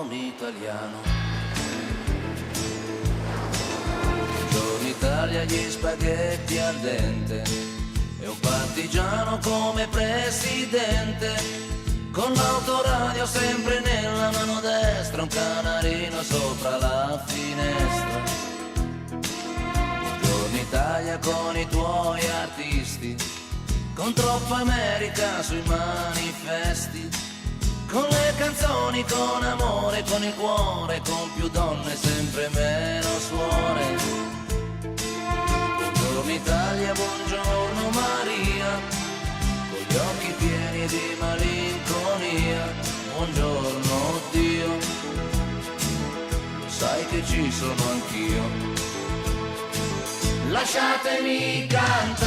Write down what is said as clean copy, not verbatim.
nome italiano. Buongiorno Italia, gli spaghetti al dente e un partigiano come presidente, con l'autoradio sempre nella mano destra, un canarino sopra la finestra. Buongiorno Italia con i tuoi artisti, con troppa America sui manifesti, con le canzoni, con amore, con il cuore, con più donne, sempre meno suore. Buongiorno Italia, buongiorno Maria, con gli occhi pieni di malinconia. Buongiorno Dio, lo sai che ci sono anch'io. Lasciatemi cantare